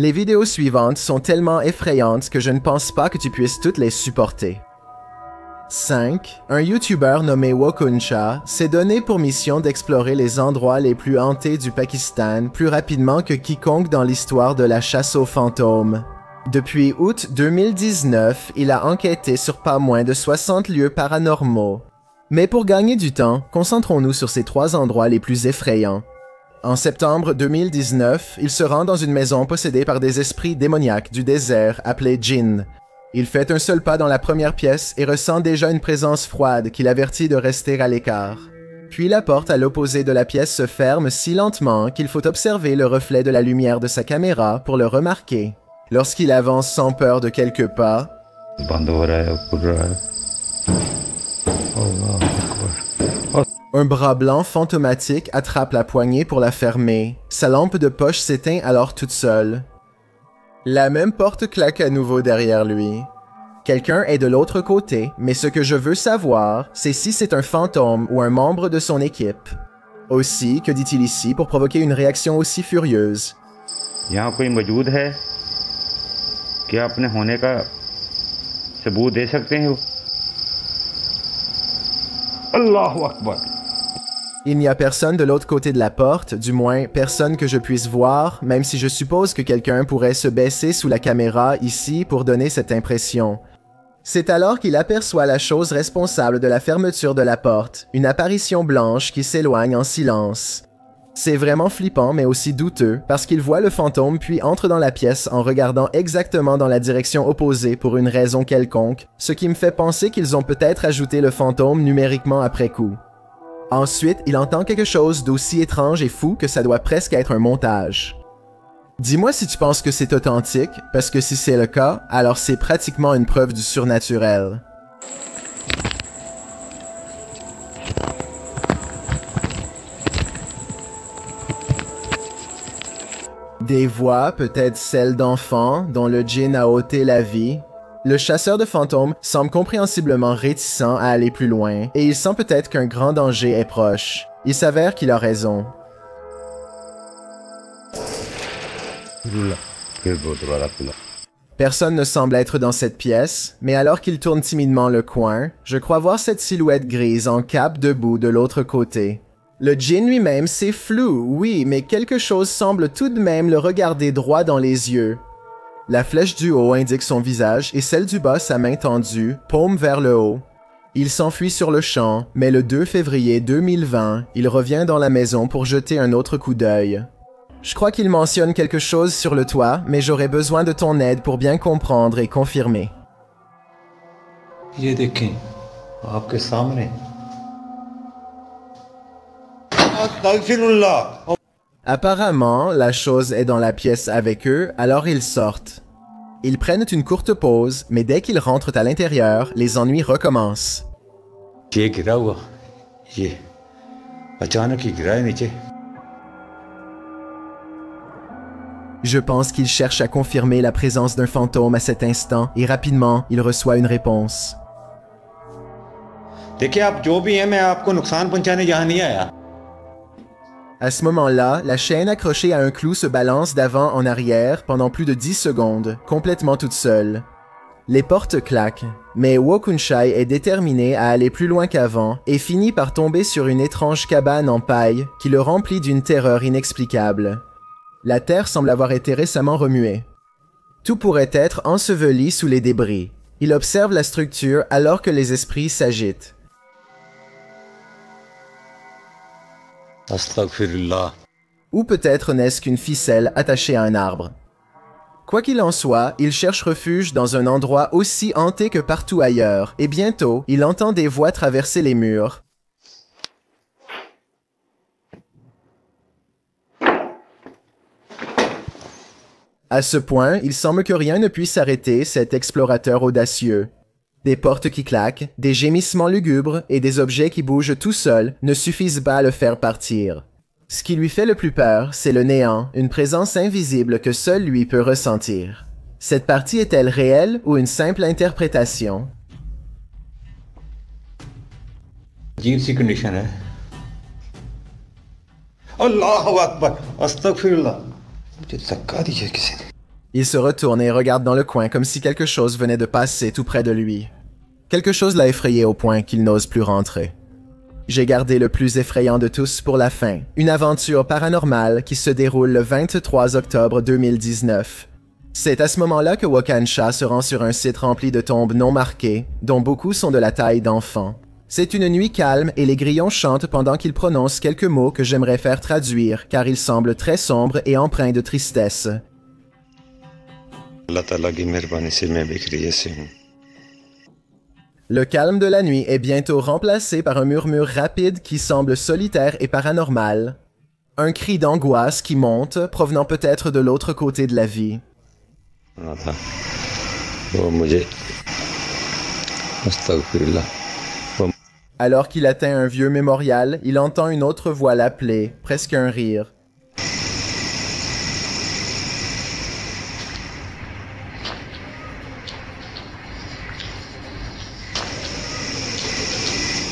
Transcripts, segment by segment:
Les vidéos suivantes sont tellement effrayantes que je ne pense pas que tu puisses toutes les supporter. 5. Un YouTuber nommé Wokuncha s'est donné pour mission d'explorer les endroits les plus hantés du Pakistan plus rapidement que quiconque dans l'histoire de la chasse aux fantômes. Depuis août 2019, il a enquêté sur pas moins de 60 lieux paranormaux. Mais pour gagner du temps, concentrons-nous sur ces 3 endroits les plus effrayants. En septembre 2019, il se rend dans une maison possédée par des esprits démoniaques du désert appelés djinns. Il fait un seul pas dans la première pièce et ressent déjà une présence froide qui l'avertit de rester à l'écart. Puis la porte à l'opposé de la pièce se ferme si lentement qu'il faut observer le reflet de la lumière de sa caméra pour le remarquer. Lorsqu'il avance sans peur de quelques pas, un bras blanc fantomatique attrape la poignée pour la fermer. Sa lampe de poche s'éteint alors toute seule. La même porte claque à nouveau derrière lui. Quelqu'un est de l'autre côté, mais ce que je veux savoir, c'est si c'est un fantôme ou un membre de son équipe. Aussi, que dit-il ici pour provoquer une réaction aussi furieuse? यहाँ कोई मौजूद है क्या अपने होने का सबूत दे सकते हैं अल्लाहु Akbar. Il n'y a personne de l'autre côté de la porte, du moins personne que je puisse voir, même si je suppose que quelqu'un pourrait se baisser sous la caméra ici pour donner cette impression. C'est alors qu'il aperçoit la chose responsable de la fermeture de la porte, une apparition blanche qui s'éloigne en silence. C'est vraiment flippant mais aussi douteux parce qu'il voit le fantôme puis entre dans la pièce en regardant exactement dans la direction opposée pour une raison quelconque, ce qui me fait penser qu'ils ont peut-être ajouté le fantôme numériquement après coup. Ensuite, il entend quelque chose d'aussi étrange et fou que ça doit presque être un montage. Dis-moi si tu penses que c'est authentique, parce que si c'est le cas, alors c'est pratiquement une preuve du surnaturel. Des voix, peut-être celles d'enfants, dont le djinn a ôté la vie. Le chasseur de fantômes semble compréhensiblement réticent à aller plus loin, et il sent peut-être qu'un grand danger est proche. Il s'avère qu'il a raison. Personne ne semble être dans cette pièce, mais alors qu'il tourne timidement le coin, je crois voir cette silhouette grise en cape debout de l'autre côté. Le djinn lui-même, c'est flou, oui, mais quelque chose semble tout de même le regarder droit dans les yeux. La flèche du haut indique son visage et celle du bas sa main tendue, paume vers le haut. Il s'enfuit sur le champ, mais le 2 février 2020, il revient dans la maison pour jeter un autre coup d'œil. Je crois qu'il mentionne quelque chose sur le toit, mais j'aurais besoin de ton aide pour bien comprendre et confirmer. ये देखें, आपके सामने। Apparemment, la chose est dans la pièce avec eux, alors ils sortent. Ils prennent une courte pause, mais dès qu'ils rentrent à l'intérieur, les ennuis recommencent. ये गिरा हुआ, ये अचानक ही गिरा है नीचे। Je pense qu'il cherche à confirmer la présence d'un fantôme à cet instant, et rapidement, il reçoit une réponse. देखिए आप जो भी हैं मैं आपको नुकसान पहुंचाने यहाँ नहीं आया। À ce moment-là, la chaîne accrochée à un clou se balance d'avant en arrière pendant plus de 10 secondes, complètement toute seule. Les portes claquent, mais Wokunchai est déterminé à aller plus loin qu'avant et finit par tomber sur une étrange cabane en paille qui le remplit d'une terreur inexplicable. La terre semble avoir été récemment remuée. Tout pourrait être enseveli sous les débris. Il observe la structure alors que les esprits s'agitent. Astaghfirullah. Ou peut-être n'est-ce qu'une ficelle attachée à un arbre. Quoi qu'il en soit, il cherche refuge dans un endroit aussi hanté que partout ailleurs, et bientôt, il entend des voix traverser les murs. À ce point, il semble que rien ne puisse arrêter cet explorateur audacieux. Des portes qui claquent, des gémissements lugubres et des objets qui bougent tout seuls ne suffisent pas à le faire partir. Ce qui lui fait le plus peur, c'est le néant, une présence invisible que seul lui peut ressentir. Cette partie est-elle réelle ou une simple interprétation? अजीब सी कंडीशन है। अल्लाह अकबर, अस्तगफिरुल्लाह। मुझे धक्का दिया किसी ने। Il se retourne et regarde dans le coin comme si quelque chose venait de passer tout près de lui. Quelque chose l'a effrayé au point qu'il n'ose plus rentrer. J'ai gardé le plus effrayant de tous pour la fin, une aventure paranormale qui se déroule le 23 octobre 2019. C'est à ce moment-là que Wokansha se rend sur un site rempli de tombes non marquées, dont beaucoup sont de la taille d'enfants. C'est une nuit calme et les grillons chantent pendant qu'il prononce quelques mots que j'aimerais faire traduire car ils semblent très sombres et empreints de tristesse. Le calme de la nuit est bientôt remplacé par un murmure rapide qui semble solitaire et paranormal. Un cri d'angoisse qui monte, provenant peut-être de l'autre côté de la vie. Alors qu'il atteint un vieux mémorial, il entend une autre voix l'appeler, presque un rire.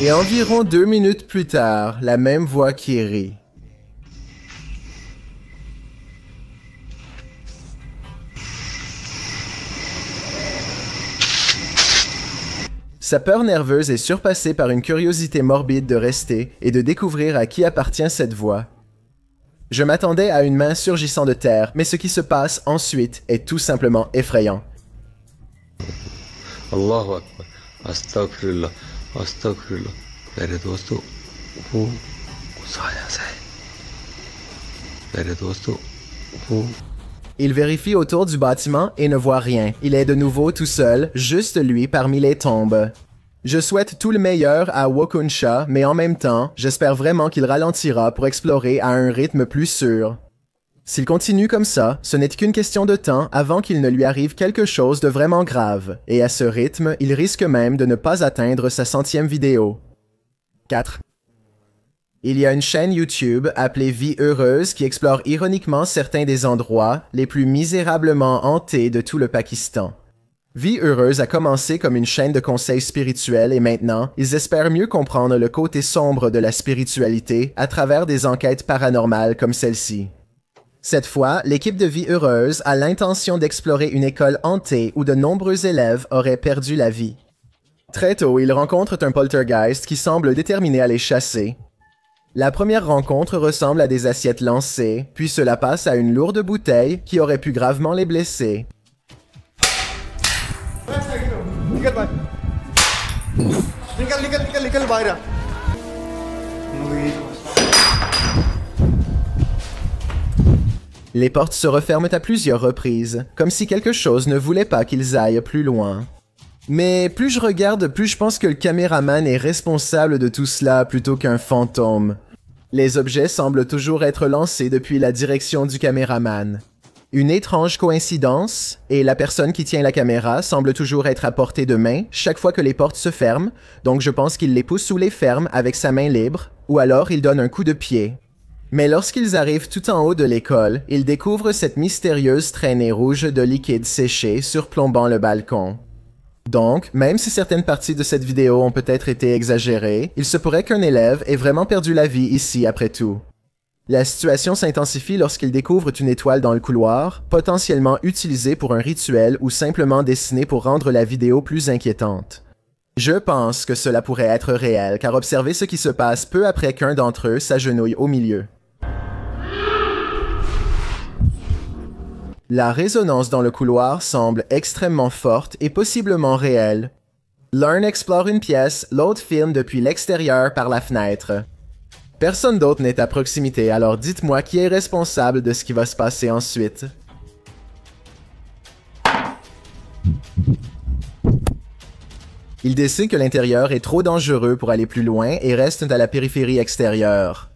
Et environ 2 minutes plus tard, la même voix qui rit. Sa peur nerveuse est surpassée par une curiosité morbide de rester et de découvrir à qui appartient cette voix. Je m'attendais à une main surgissant de terre, mais ce qui se passe ensuite est tout simplement effrayant. Allahu Akbar, Astaghfirullah, Astaghfirullah. मेरे दोस्तों वो साया से मेरे दोस्तों वो. Il vérifie autour du bâtiment et ne voit rien. Il est de nouveau tout seul, juste lui parmi les tombes. Je souhaite tout le meilleur à Wokansha, mais en même temps, j'espère vraiment qu'il ralentira pour explorer à un rythme plus sûr. S'il continue comme ça, ce n'est qu'une question de temps avant qu'il ne lui arrive quelque chose de vraiment grave, et à ce rythme, il risque même de ne pas atteindre sa 100e vidéo. 4. Il y a une chaîne YouTube appelée Vie Heureuse qui explore ironiquement certains des endroits les plus misérablement hantés de tout le Pakistan. Vie Heureuse a commencé comme une chaîne de conseils spirituels et maintenant, ils espèrent mieux comprendre le côté sombre de la spiritualité à travers des enquêtes paranormales comme celle-ci. Cette fois, l'équipe de Vie Heureuse a l'intention d'explorer une école hantée où de nombreux élèves auraient perdu la vie. Très tôt, ils rencontrent un poltergeist qui semble déterminé à les chasser. La première rencontre ressemble à des assiettes lancées, puis cela passe à une lourde bouteille qui aurait pu gravement les blesser. Les portes se referment à plusieurs reprises, comme si quelque chose ne voulait pas qu'ils aillent plus loin. Mais plus je regarde, plus je pense que le caméraman est responsable de tout cela plutôt qu'un fantôme. Les objets semblent toujours être lancés depuis la direction du caméraman. Une étrange coïncidence, et la personne qui tient la caméra semble toujours être à portée de main chaque fois que les portes se ferment, donc je pense qu'il les pousse ou les ferme avec sa main libre, ou alors il donne un coup de pied. Mais lorsqu'ils arrivent tout en haut de l'école, ils découvrent cette mystérieuse traînée rouge de liquide séché surplombant le balcon. Donc, même si certaines parties de cette vidéo ont peut-être été exagérées, il se pourrait qu'un élève ait vraiment perdu la vie ici après tout. La situation s'intensifie lorsqu'ils découvrent une étoile dans le couloir, potentiellement utilisée pour un rituel ou simplement dessinée pour rendre la vidéo plus inquiétante. Je pense que cela pourrait être réel, car observez ce qui se passe peu après qu'un d'entre eux s'agenouille au milieu. La résonance dans le couloir semble extrêmement forte et possiblement réelle. L'un explore une pièce, l'autre filme depuis l'extérieur par la fenêtre. Personne d'autre n'est à proximité, alors dites-moi qui est responsable de ce qui va se passer ensuite. Ils décident que l'intérieur est trop dangereux pour aller plus loin et restent à la périphérie extérieure.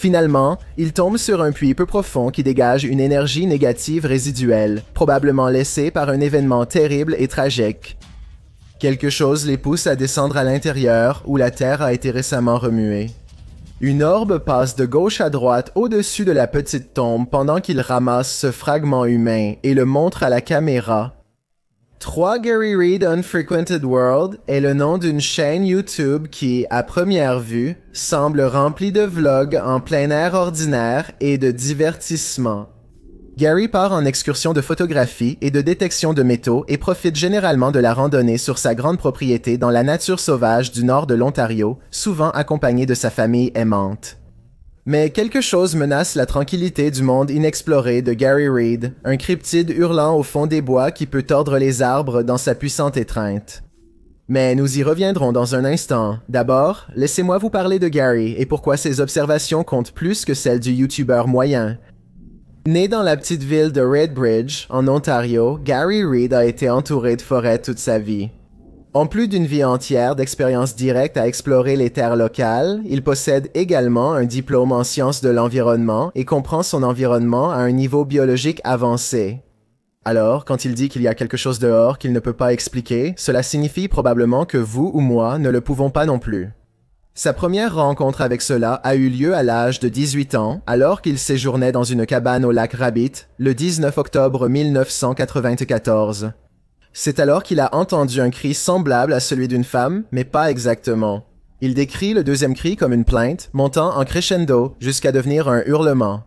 Finalement, ils tombent sur un puits peu profond qui dégage une énergie négative résiduelle, probablement laissée par un événement terrible et tragique. Quelque chose les pousse à descendre à l'intérieur où la terre a été récemment remuée. Une orbe passe de gauche à droite au-dessus de la petite tombe pendant qu'ils ramassent ce fragment humain et le montrent à la caméra. 3 Gary Reed Unfrequented World est le nom d'une chaîne YouTube qui, à première vue, semble remplie de vlogs en plein air ordinaire et de divertissement. Gary part en excursion de photographie et de détection de métaux et profite généralement de la randonnée sur sa grande propriété dans la nature sauvage du nord de l'Ontario, souvent accompagné de sa famille aimante. Mais quelque chose menace la tranquillité du monde inexploré de Gary Reed, un cryptide hurlant au fond des bois qui peut tordre les arbres dans sa puissante étreinte. Mais nous y reviendrons dans un instant. D'abord, laissez-moi vous parler de Gary et pourquoi ses observations comptent plus que celles du YouTuber moyen. Né dans la petite ville de Redbridge, en Ontario, Gary Reed a été entouré de forêts toute sa vie. En plus d'une vie entière d'expériences directes à explorer les terres locales, il possède également un diplôme en sciences de l'environnement et comprend son environnement à un niveau biologique avancé. Alors, quand il dit qu'il y a quelque chose dehors qu'il ne peut pas expliquer, cela signifie probablement que vous ou moi ne le pouvons pas non plus. Sa première rencontre avec cela a eu lieu à l'âge de 18 ans, alors qu'il séjournait dans une cabane au lac Rabbit, le 19 octobre 1994. C'est alors qu'il a entendu un cri semblable à celui d'une femme, mais pas exactement. Il décrit le deuxième cri comme une plainte, montant en crescendo jusqu'à devenir un hurlement.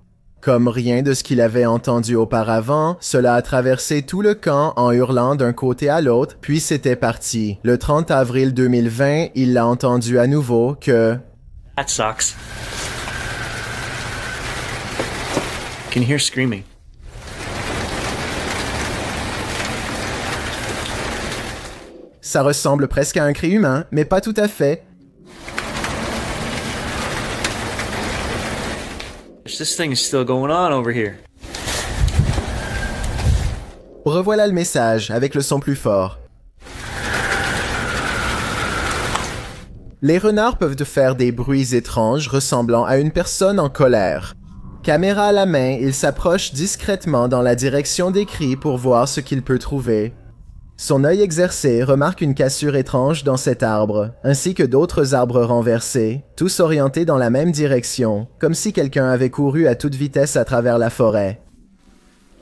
Comme rien de ce qu'il avait entendu auparavant, cela a traversé tout le camp en hurlant d'un côté à l'autre, puis c'était parti. Le 30 avril 2020, il l'a entendu à nouveau que... That sucks. Can hear screaming. Ça ressemble presque à un cri humain, mais pas tout à fait. This thing is still going on over here. Revoilà le message, avec le son plus fort. Les renards peuvent faire des bruits étranges ressemblant à une personne en colère. Caméra à la main, il s'approche discrètement dans la direction des cris pour voir ce qu'il peut trouver. Son œil exercé remarque une cassure étrange dans cet arbre, ainsi que d'autres arbres renversés, tous orientés dans la même direction, comme si quelqu'un avait couru à toute vitesse à travers la forêt.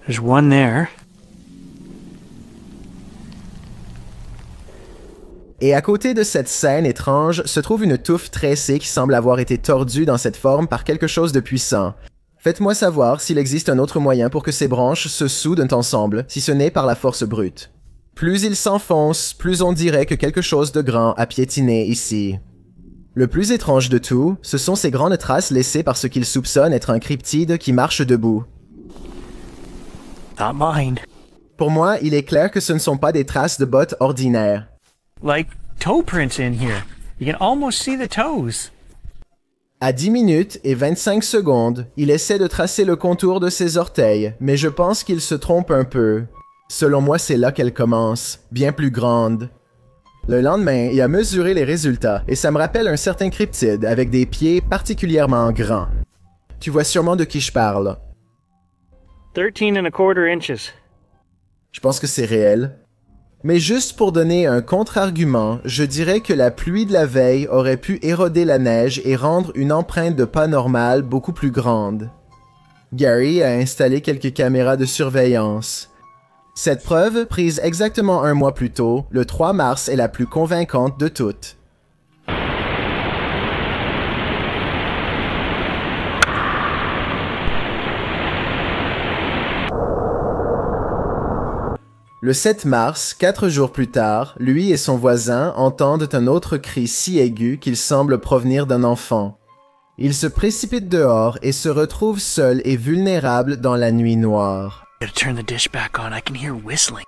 There's one there. Et à côté de cette scène étrange se trouve une touffe tressée qui semble avoir été tordue dans cette forme par quelque chose de puissant. Faites-moi savoir s'il existe un autre moyen pour que ces branches se soudent ensemble, si ce n'est par la force brute. Plus il s'enfonce, plus on dirait que quelque chose de grand a piétiné ici. Le plus étrange de tout, ce sont ces grandes traces laissées par ce qu'il soupçonne être un cryptide qui marche debout. Not mine. Pour moi, il est clair que ce ne sont pas des traces de bottes ordinaires. Like toe prints in here. You can almost see the toes. À 10 minutes et 25 secondes, il essaie de tracer le contour de ses orteils, mais je pense qu'il se trompe un peu. Selon moi, c'est là qu'elle commence, bien plus grande. Le lendemain, il a mesuré les résultats, et ça me rappelle un certain cryptide avec des pieds particulièrement grands. Tu vois sûrement de qui je parle. 13¼ inches. Je pense que c'est réel. Mais juste pour donner un contre-argument, je dirais que la pluie de la veille aurait pu éroder la neige et rendre une empreinte de pas normale beaucoup plus grande. Gary a installé quelques caméras de surveillance. Cette preuve, prise exactement un mois plus tôt, le 3 mars, est la plus convaincante de toutes. Le 7 mars, 4 jours plus tard, lui et son voisin entendent un autre cri si aigu qu'il semble provenir d'un enfant. Ils se précipitent dehors et se retrouvent seuls et vulnérables dans la nuit noire. Gotta turn the dish back on. I can hear whistling.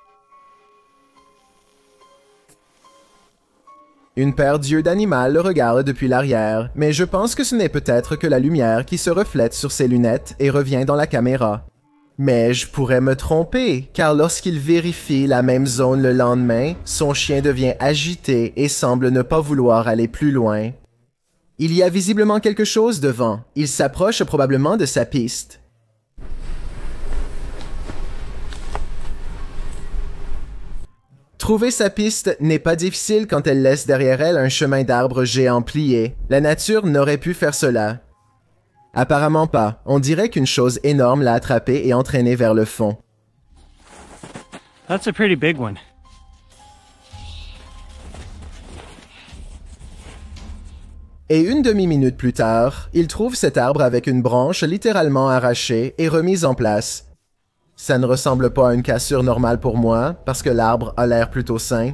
Une paire d'yeux d'animal le regarde depuis l'arrière, mais je pense que ce n'est peut-être que la lumière qui se reflète sur ses lunettes et revient dans la caméra. Mais je pourrais me tromper, car lorsqu'il vérifie la même zone le lendemain, son chien devient agité et semble ne pas vouloir aller plus loin. Il y a visiblement quelque chose devant. Il s'approche probablement de sa piste. Trouver sa piste n'est pas difficile quand elle laisse derrière elle un chemin d'arbres géants plié. La nature n'aurait pu faire cela. Apparemment pas. On dirait qu'une chose énorme l'a attrapé et entraîné vers le fond. That's a pretty big one. Et une demi-minute plus tard, il trouve cet arbre avec une branche littéralement arrachée et remise en place. Ça ne ressemble pas à une cassure normale pour moi, parce que l'arbre a l'air plutôt sain.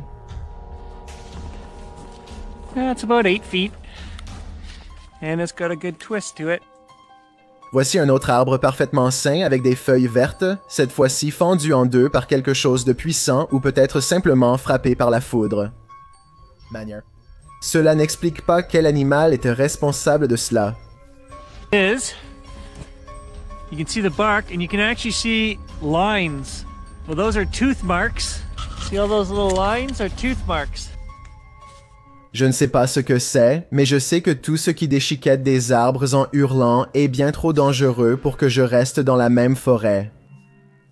It's about 8 feet. And it's got a good twist to it. Voici un autre arbre parfaitement sain avec des feuilles vertes, cette fois-ci fendues en deux par quelque chose de puissant ou peut-être simplement frappé par la foudre. Manière. Cela n'explique pas quel animal était responsable de cela. Is you can see the bark and you can actually see lines. Well, those are tooth marks. See all those little lines are tooth marks. Je ne sais pas ce que c'est, mais je sais que tout ce qui déchiquette des arbres en hurlant est bien trop dangereux pour que je reste dans la même forêt.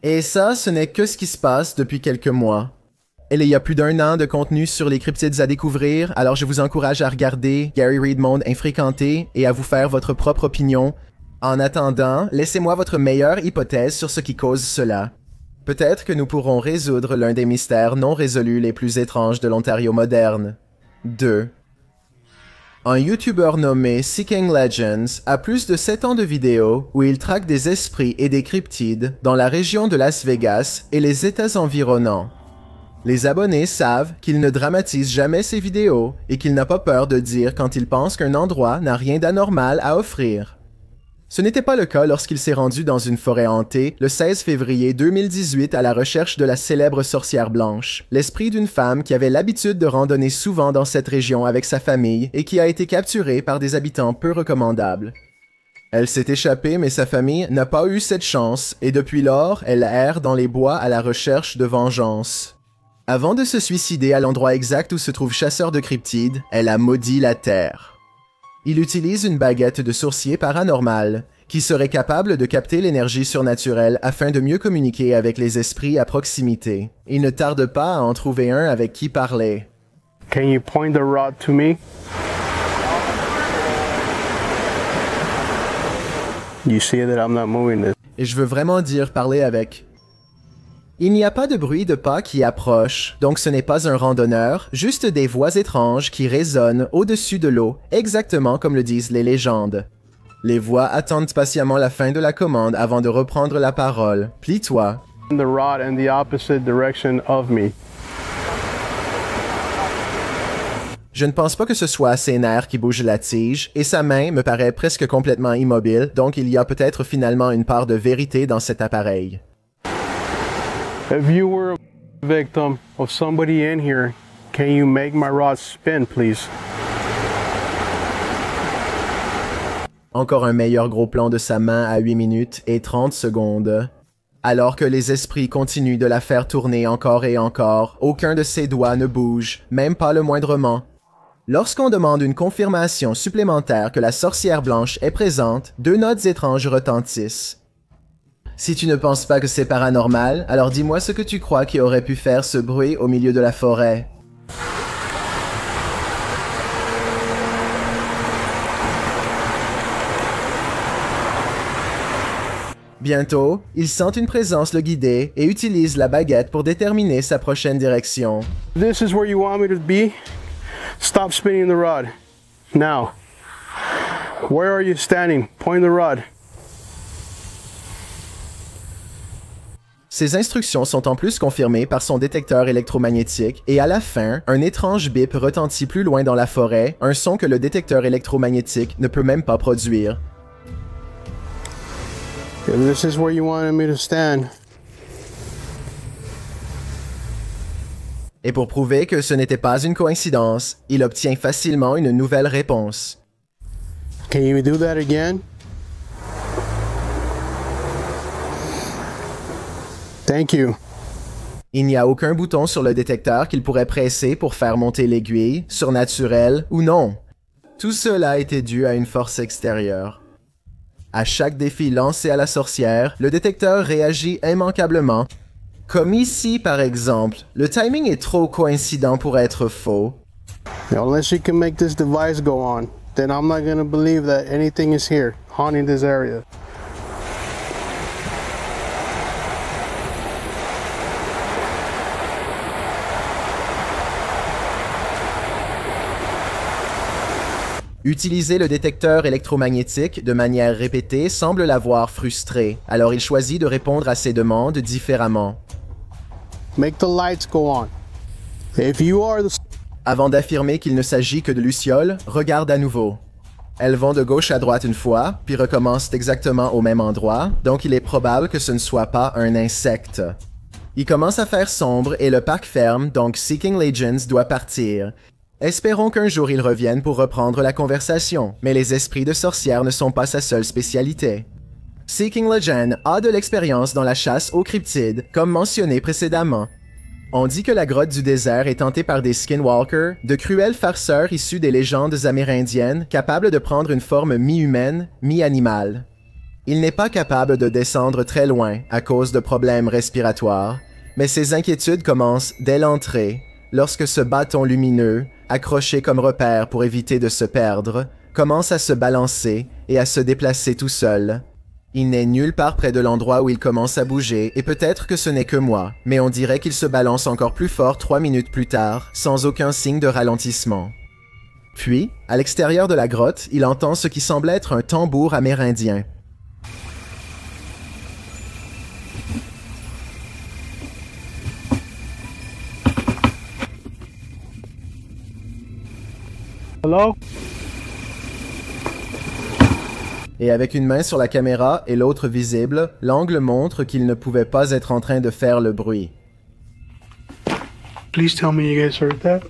Et ça, ce n'est que ce qui se passe depuis quelques mois. Il y a plus d'1 an de contenu sur les cryptides à découvrir, alors je vous encourage à regarder Gary Reed Monde Infréquenté et à vous faire votre propre opinion. En attendant, laissez-moi votre meilleure hypothèse sur ce qui cause cela. Peut-être que nous pourrons résoudre l'un des mystères non résolus les plus étranges de l'Ontario moderne. 2. Un YouTuber nommé Seeking Legends a plus de 7 ans de vidéos où il traque des esprits et des cryptides dans la région de Las Vegas et les États environnants. Les abonnés savent qu'il ne dramatise jamais ses vidéos et qu'il n'a pas peur de dire quand il pense qu'un endroit n'a rien d'anormal à offrir. Ce n'était pas le cas lorsqu'il s'est rendu dans une forêt hantée le 16 février 2018 à la recherche de la célèbre sorcière blanche, l'esprit d'une femme qui avait l'habitude de randonner souvent dans cette région avec sa famille et qui a été capturée par des habitants peu recommandables. Elle s'est échappée mais sa famille n'a pas eu cette chance et depuis lors, elle erre dans les bois à la recherche de vengeance. Avant de se suicider à l'endroit exact où se trouve Chasseur de Cryptides, elle a maudit la terre. Il utilise une baguette de sourcier paranormal, qui serait capable de capter l'énergie surnaturelle afin de mieux communiquer avec les esprits à proximité. Il ne tarde pas à en trouver un avec qui parler. Can you point the rod to me? You see that I'm not moving this. Et je veux vraiment dire parler avec. Il n'y a pas de bruit de pas qui approche, donc ce n'est pas un randonneur, juste des voix étranges qui résonnent au-dessus de l'eau, exactement comme le disent les légendes. Les voix attendent patiemment la fin de la commande avant de reprendre la parole. Plie-toi. The rod in the opposite direction of me. Je ne pense pas que ce soit ses nerfs qui bougent la tige, et sa main me paraît presque complètement immobile, donc il y a peut-être finalement une part de vérité dans cet appareil. If you were a victim of somebody in here, can you make my rod spin, please? Encore un meilleur gros plan de sa main à 8 minutes et 30 secondes. Alors que les esprits continuent de la faire tourner encore et encore, aucun de ses doigts ne bouge, même pas le moindrement. Lorsqu'on demande une confirmation supplémentaire que la sorcière blanche est présente, 2 notes étranges retentissent. Si tu ne penses pas que c'est paranormal, alors dis-moi ce que tu crois qui aurait pu faire ce bruit au milieu de la forêt. Bientôt, il sent une présence le guider et utilise la baguette pour déterminer sa prochaine direction. This is where you want me to be? Stop spinning the rod. Now. Where are you standing? Point the rod. Ses instructions sont en plus confirmées par son détecteur électromagnétique et à la fin, un étrange bip retentit plus loin dans la forêt, un son que le détecteur électromagnétique ne peut même pas produire. If this is where you wanted me to stand. Et pour prouver que ce n'était pas une coïncidence, il obtient facilement une nouvelle réponse. Can you do that again? Thank you. Il n'y a aucun bouton sur le détecteur qu'il pourrait presser pour faire monter l'aiguille, surnaturel ou non. Tout cela était dû à une force extérieure. À chaque défi lancé à la sorcière, le détecteur réagit immanquablement. Comme ici, par exemple, le timing est trop coïncident pour être faux. Unless you can make this device go on, then I'm not gonna believe that anything is here, haunting this area. Utiliser le détecteur électromagnétique de manière répétée semble l'avoir frustré, alors il choisit de répondre à ses demandes différemment. Make the lights go on. If you are the... Avant d'affirmer qu'il ne s'agit que de lucioles, regarde à nouveau. Elles vont de gauche à droite une fois, puis recommencent exactement au même endroit, donc il est probable que ce ne soit pas un insecte. Il commence à faire sombre et le parc ferme, donc Seeking Legends doit partir. Espérons qu'un jour il revienne pour reprendre la conversation, mais les esprits de sorcières ne sont pas sa seule spécialité. Seeking Legend a de l'expérience dans la chasse aux cryptides, comme mentionné précédemment. On dit que la grotte du désert est hantée par des skinwalkers, de cruels farceurs issus des légendes amérindiennes, capables de prendre une forme mi-humaine, mi-animale. Il n'est pas capable de descendre très loin à cause de problèmes respiratoires, mais ses inquiétudes commencent dès l'entrée, lorsque ce bâton lumineux, accroché comme repère pour éviter de se perdre, commence à se balancer et à se déplacer tout seul. Il n'est nulle part près de l'endroit où il commence à bouger, et peut-être que ce n'est que moi, mais on dirait qu'il se balance encore plus fort 3 minutes plus tard, sans aucun signe de ralentissement. Puis, à l'extérieur de la grotte, il entend ce qui semble être un tambour amérindien. Hello? Et avec une main sur la caméra et l'autre visible, l'angle montre qu'il ne pouvait pas être en train de faire le bruit. Please tell me you guys heard that.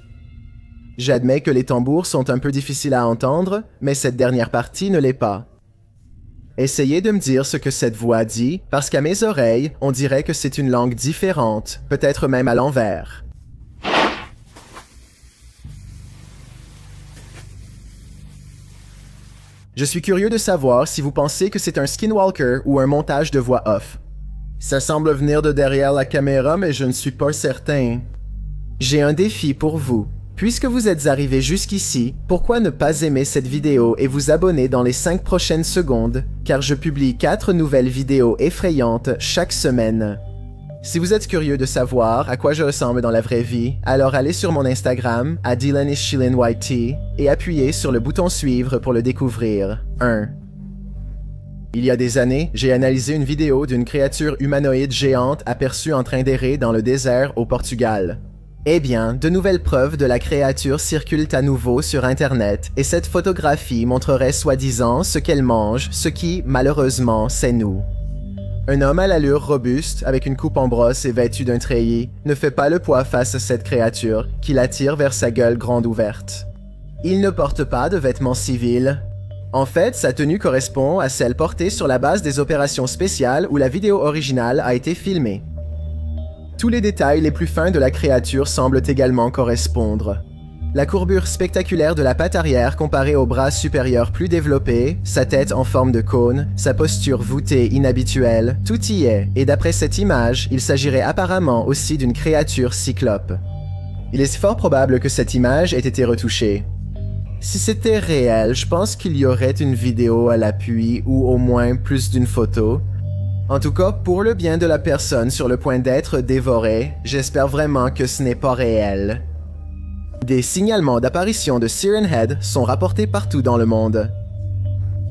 J'admets que les tambours sont un peu difficiles à entendre, mais cette dernière partie ne l'est pas. Essayez de me dire ce que cette voix dit, parce qu'à mes oreilles, on dirait que c'est une langue différente, peut-être même à l'envers. Je suis curieux de savoir si vous pensez que c'est un skinwalker ou un montage de voix off. Ça semble venir de derrière la caméra, mais je ne suis pas certain. J'ai un défi pour vous. Puisque vous êtes arrivé jusqu'ici, pourquoi ne pas aimer cette vidéo et vous abonner dans les 5 prochaines secondes, car je publie 4 nouvelles vidéos effrayantes chaque semaine. Si vous êtes curieux de savoir à quoi je ressemble dans la vraie vie, alors allez sur mon Instagram, à DylanIsChillinYT, et appuyez sur le bouton suivre pour le découvrir. 1. Il y a des années, j'ai analysé une vidéo d'une créature humanoïde géante aperçue en train d'errer dans le désert au Portugal. Eh bien, de nouvelles preuves de la créature circulent à nouveau sur Internet, et cette photographie montrerait soi-disant ce qu'elle mange, ce qui, malheureusement, c'est nous. Un homme à l'allure robuste, avec une coupe en brosse et vêtu d'un treillis, ne fait pas le poids face à cette créature, qui l'attire vers sa gueule grande ouverte. Il ne porte pas de vêtements civils. En fait, sa tenue correspond à celle portée sur la base des opérations spéciales où la vidéo originale a été filmée. Tous les détails les plus fins de la créature semblent également correspondre. La courbure spectaculaire de la patte arrière comparée au bras supérieur plus développé, sa tête en forme de cône, sa posture voûtée inhabituelle, tout y est, et d'après cette image, il s'agirait apparemment aussi d'une créature cyclope. Il est fort probable que cette image ait été retouchée. Si c'était réel, je pense qu'il y aurait une vidéo à l'appui ou au moins plus d'une photo. En tout cas, pour le bien de la personne sur le point d'être dévorée, j'espère vraiment que ce n'est pas réel. Des signalements d'apparition de Siren Head sont rapportés partout dans le monde.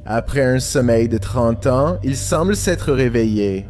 Après un sommeil de 30 ans, il semble s'être réveillé.